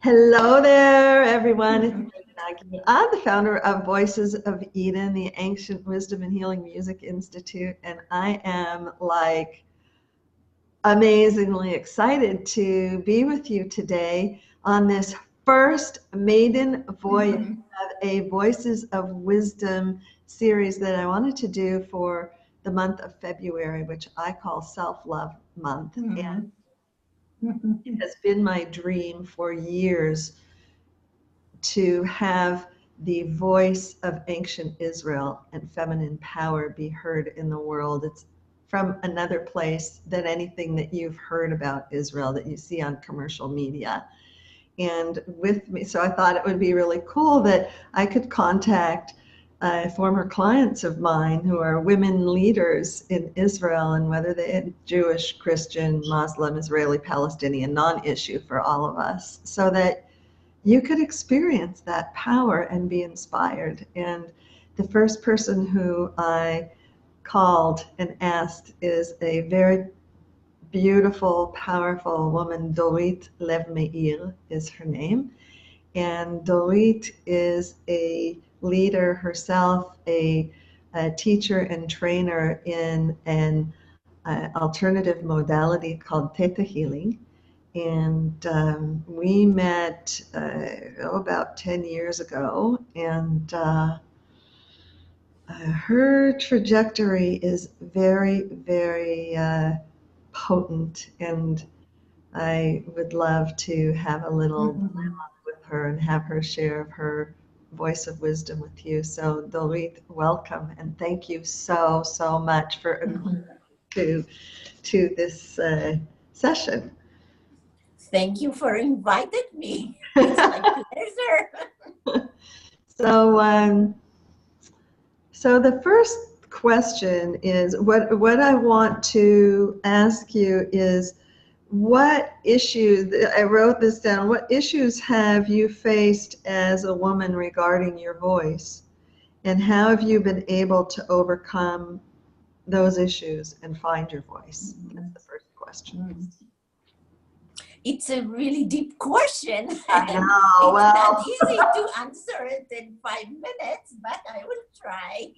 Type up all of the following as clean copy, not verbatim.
Hello there, everyone. It's Megan Agnew. I'm the founder of Voices of Eden, the Ancient Wisdom and Healing Music Institute, and I am amazingly excited to be with you today on this first maiden voyage of a Voices of Wisdom series that I wanted to do for the month of February, which I call Self-Love Month. And it has been my dream for years to have the voice of ancient Israel and feminine power be heard in the world. It's from another place than anything that you've heard about Israel that you see on commercial media. And with me, so I thought it would be really cool that I could contact former clients of mine who are women leaders in Israel, and whether they Jewish, Christian, Muslim, Israeli, Palestinian, non-issue for all of us, so that you could experience that power and be inspired. And the first person who I called and asked is a very beautiful, powerful woman. Dorit Meir is her name. And Dorit is a leader herself, a teacher and trainer in an alternative modality called Theta Healing. And we met about 10 years ago, and her trajectory is very, very potent, and I would love to have a little dialogue with her and have her share her voice of wisdom with you. So Dorit, welcome, and thank you so, so much for agreeing to this session. Thank you for inviting me. It's my pleasure. So the first question is, what I want to ask you is, what issues, I wrote this down, what issues have you faced as a woman regarding your voice? And how have you been able to overcome those issues and find your voice? That's the first question. It's a really deep question. I know. It's not easy to answer it in 5 minutes, but I will try.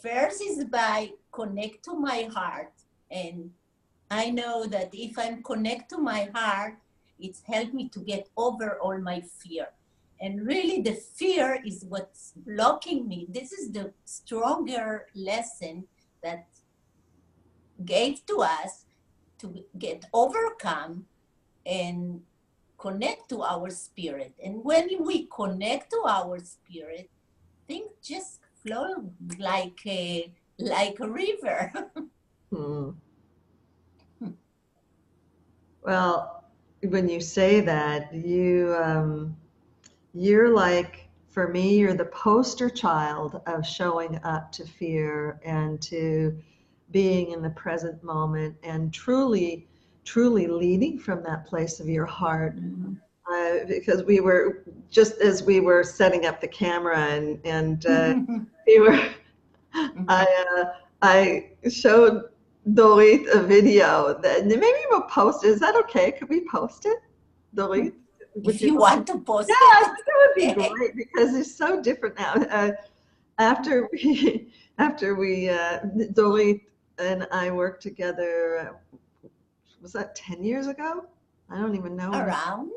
First is by connect to my heart. And I know that if I'm connect to my heart, it's helped me to get over all my fear. And really the fear is what's blocking me. This is the stronger lesson that gave to us to get overcome and connect to our spirit. And when we connect to our spirit, things just flow like a river. Well, when you say that, you're like, for me, you're the poster child of showing up to fear and to being in the present moment and truly leading from that place of your heart. Because we were, just as we were setting up the camera and we were, I showed Dorit a video that maybe we'll post it. Is that okay? Could we post it, Dorit? If you want to post it. Yeah, I think it would be great because it's so different now. After we, Dorit and I worked together, was that 10 years ago? I don't even know. Around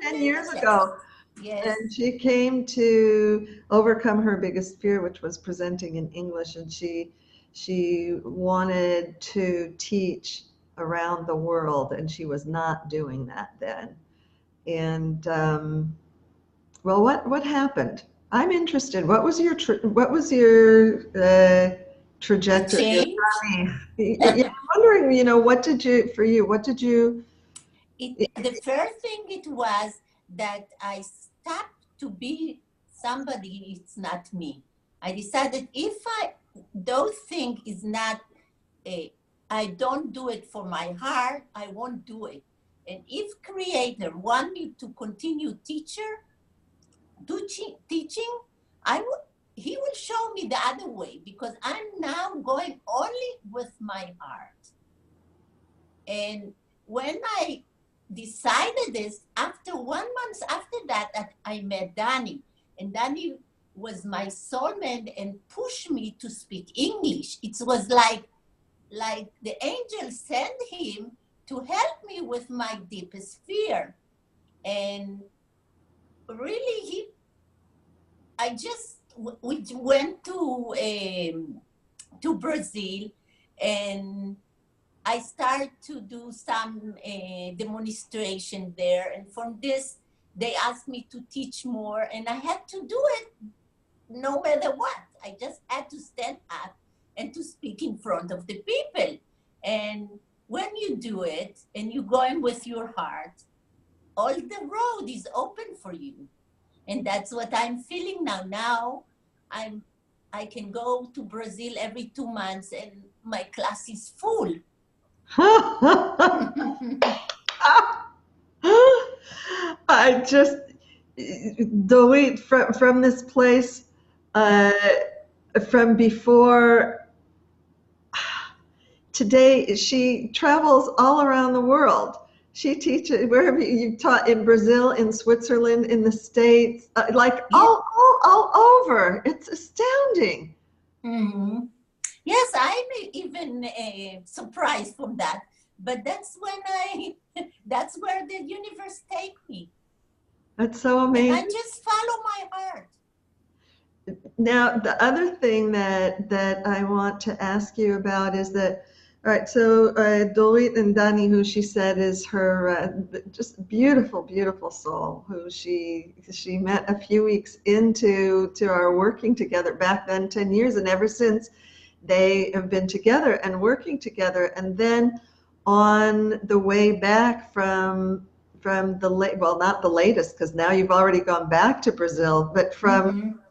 10 years ago. Yes. And she came to overcome her biggest fear, which was presenting in English, and she wanted to teach around the world, and she was not doing that then. And well, what happened? I'm interested. What was your trajectory? Change? Yeah, I'm wondering, what did you? The first thing it was that I stopped to be somebody. It's not me. I decided if those things is not I don't do it for my heart, I won't do it. And if Creator want me to continue teaching, he will show me the other way, because I'm now going only with my heart. And when I decided this after 1 month after that I met Danny. And Danny was my soulmate and pushed me to speak English. It was like the angel sent him to help me with my deepest fear. And really, I just, we went to Brazil, and I started to do some demonstration there. And from this, they asked me to teach more, and I had to do it no matter what. I just had to stand up and to speak in front of the people. And when you do it and you're going with your heart, all the road is open for you. And that's what I'm feeling now. Now I can go to Brazil every 2 months and my class is full. I just, Dorit, from this place, uh, from before, today she travels all around the world. She teaches wherever you've taught, in Brazil, in Switzerland, in the States, like Yeah. all over. It's astounding. Mm-hmm. Yes, I'm even surprised from that. But that's when that's where the universe take me. That's so And amazing. I just follow my heart. Now, the other thing that I want to ask you about is that, all right, so Dorit and Dani, who she said is her just beautiful, beautiful soul, who she met a few weeks into our working together back then, 10 years, and ever since they have been together and working together. And then on the way back from the late, well, not the latest, because now you've already gone back to Brazil, but from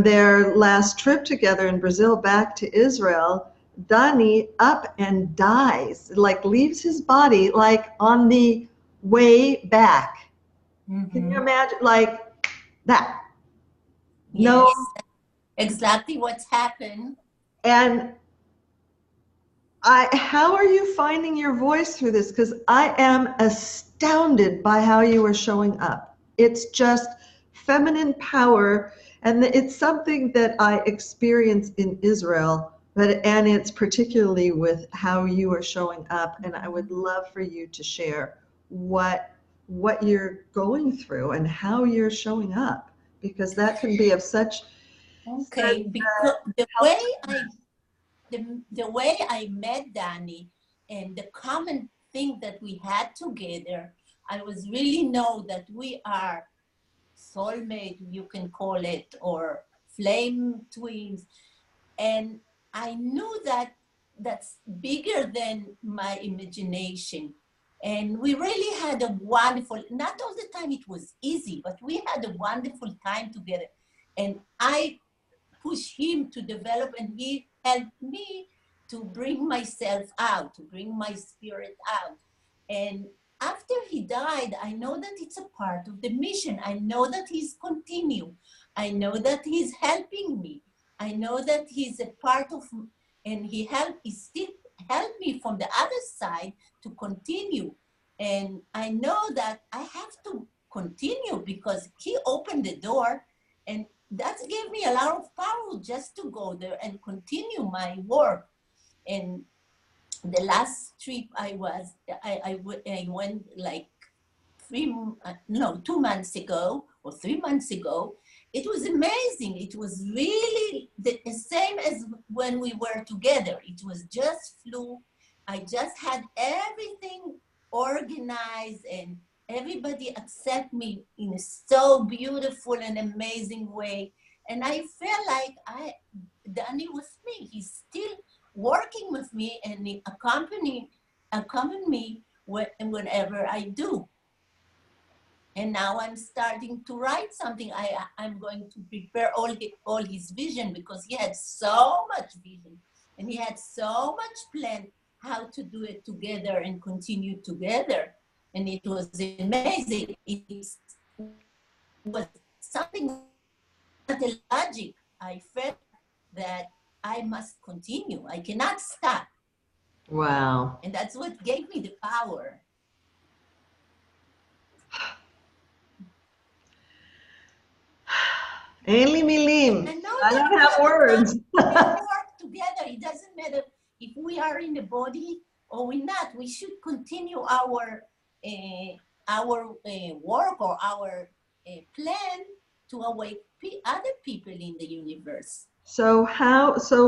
their last trip together in Brazil back to Israel, Dani up and dies, like leaves his body, like on the way back. Can you imagine, like that? No, Yes, exactly what's happened. and how are you finding your voice through this? Because I am astounded by how you are showing up. It's just feminine power, and it's something that I experience in Israel, and it's particularly with how you are showing up. And I would love for you to share what you're going through and how you're showing up, because that can be of such Okay, because help. the way I met Danny and the common thing that we had together, I was really know that we are soulmate, you can call it, or flame twins. And I knew that that's bigger than my imagination. And we really had a wonderful, not all the time it was easy, but we had a wonderful time together. And I pushed him to develop, and he helped me to bring myself out, to bring my spirit out. And after he died, I know that it's a part of the mission. I know that he's continue. I know that he's helping me. I know that he's a part of, and he still helped me from the other side to continue. And I know that I have to continue because he opened the door, and that gave me a lot of power just to go there and continue my work. And the last trip I went like 2 months ago or 3 months ago. It was amazing. It was really the same as when we were together. It was just flew. I just had everything organized, and everybody accept me in a so beautiful and amazing way. And I felt like Danny with me. He's still working with me, and he accompany me whenever I do. And now I'm starting to write something. I'm going to prepare all his vision, because he had so much vision and he had so much plan how to do it together and continue together. And it was amazing. It was something, not a logic. I felt that I must continue. I cannot stop. Wow. And that's what gave me the power. Ain't milim. And know I that don't we have are words. we work together. It doesn't matter if we are in the body or we're not. We should continue our work or our plan to awake other people in the universe. So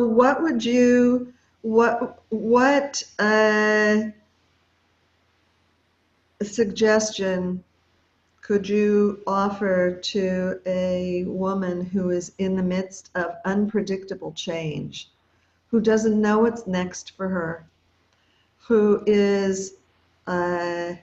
what would you, what suggestion could you offer to a woman who is in the midst of unpredictable change, who doesn't know what's next for her, who is uh,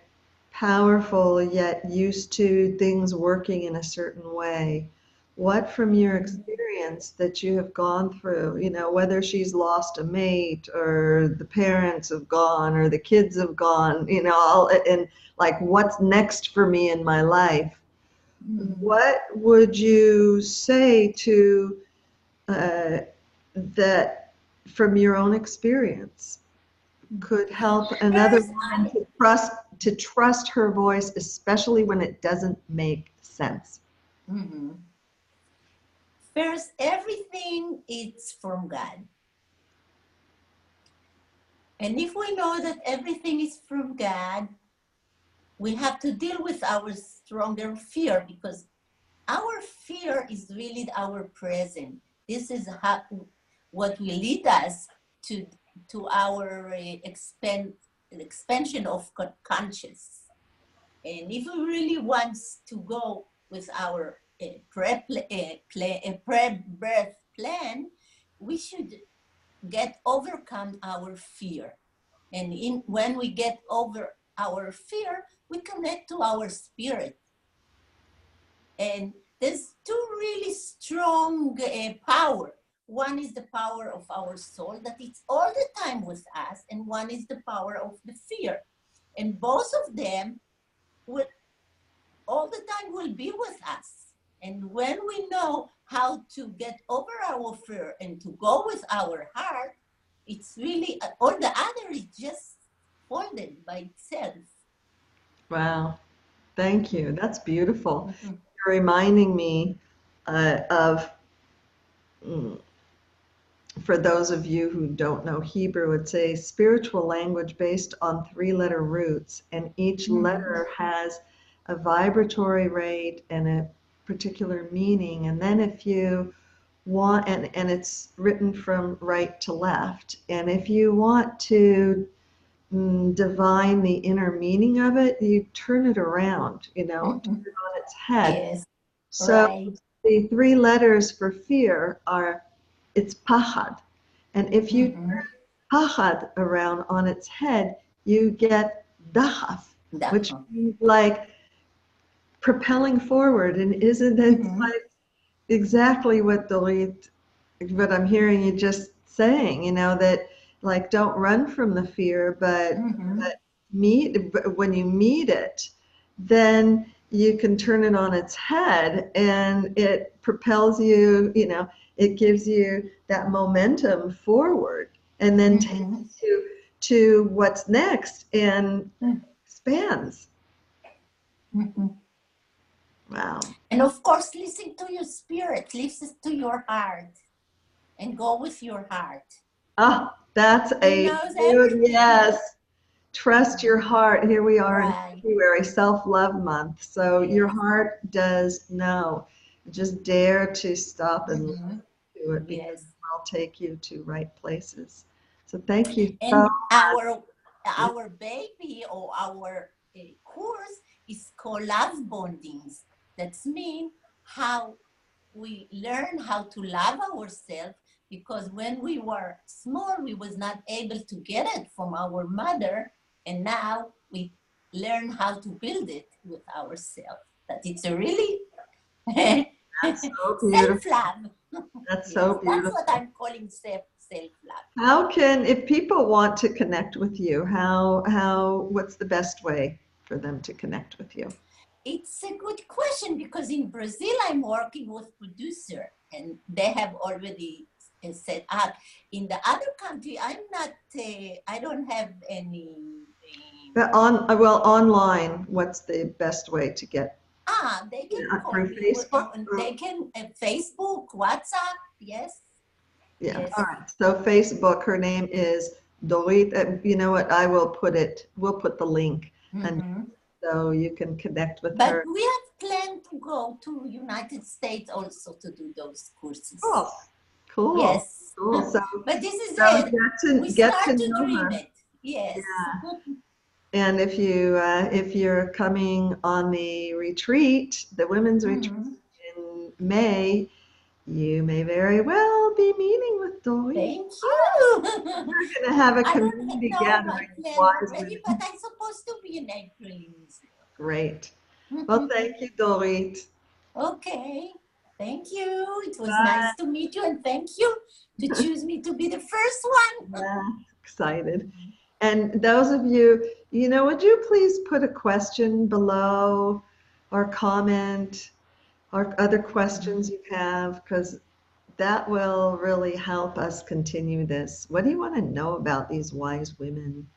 powerful yet used to things working in a certain way? What from your experience that you have gone through, whether she's lost a mate or the parents have gone or the kids have gone, and like what's next for me in my life? What would you say to that from your own experience could help another First, woman to trust her voice, especially when it doesn't make sense? First, everything is from God. And if we know that everything is from God, we have to deal with our stronger fear, because our fear is really our present. This is what will lead us to our expansion of conscious. And if we really want to go with our pre-birth plan, we should overcome our fear. And when we get over our fear, we connect to our spirit. And there's two really strong power. One is the power of our soul, that it's all the time with us, and one is the power of the fear. And both of them will all the time will be with us. And when we know how to get over our fear and to go with our heart, it's really, all the other is just folded by itself. Wow. Thank you. That's beautiful. You're reminding me of, for those of you who don't know Hebrew, it's a spiritual language based on 3-letter roots, and each letter has a vibratory rate and a particular meaning. And then if you want, and it's written from right to left, and if you want to divine the inner meaning of it, you turn it around, turn it on its head. Yes, So right. the 3 letters for fear it's pachad. And if you turn pachad around on its head, you get dachaf, which means like propelling forward. And isn't it like exactly what Dorit, what I'm hearing you just saying, that like don't run from the fear, but when you meet it, then you can turn it on its head and it propels you, it gives you that momentum forward and then takes you to what's next and expands. Wow. And of course, listen to your spirit, listen to your heart, and go with your heart. Oh, that's a good, yes. Trust your heart. Here we are in February, Self-Love Month. So your heart does know. Just dare to stop and listen to it, because it will take you to right places. So thank you so And much. our baby or our course is called Love Bondings. That's mean how we learn how to love ourselves, because when we were small, we was not able to get it from our mother. And now we learn how to build it with ourselves. That it's a really self-love. That's so beautiful. That's what I'm calling self-love. How if people want to connect with you, what's the best way for them to connect with you? It's a good question, because in Brazil, I'm working with producer and they have already set up. In the other country, I'm not, I don't have any. Online, what's the best way to get They can call through me. Facebook? They can Facebook, WhatsApp. Yes. Yeah. Yes. All right. So Facebook, her name is Dorit. You know what? I will put it, we'll put the link, and so you can connect with But her. we have planned to go to United States also to do those courses. Oh, cool. Yes. Cool. So, But this is so it. We get start to to know dream her. it. Yes. Yeah. And if you're coming on the retreat, the women's retreat in May, you may very well be meeting with Dorit. Thank you. We're going to have a I don't community know my gathering of plan wise already, women. but I'm supposed to be in April in Israel. Great. Well, thank you, Dorit. Okay. Thank you. It was Bye. nice to meet you, and thank you to choose me to be the first one. Yeah, excited. And those of you, would you please put a question below or comment or other questions you have? Because that will really help us continue this. What do you want to know about these wise women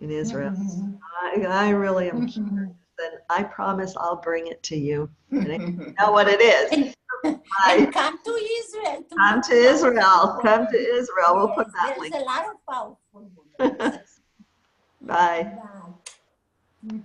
in Israel? I really am curious, and I promise I'll bring it to you. And I know what it is. And come to Israel. Come to Israel. Come to Israel. We'll put that There's link. a lot of powerful women. Bye. Bye.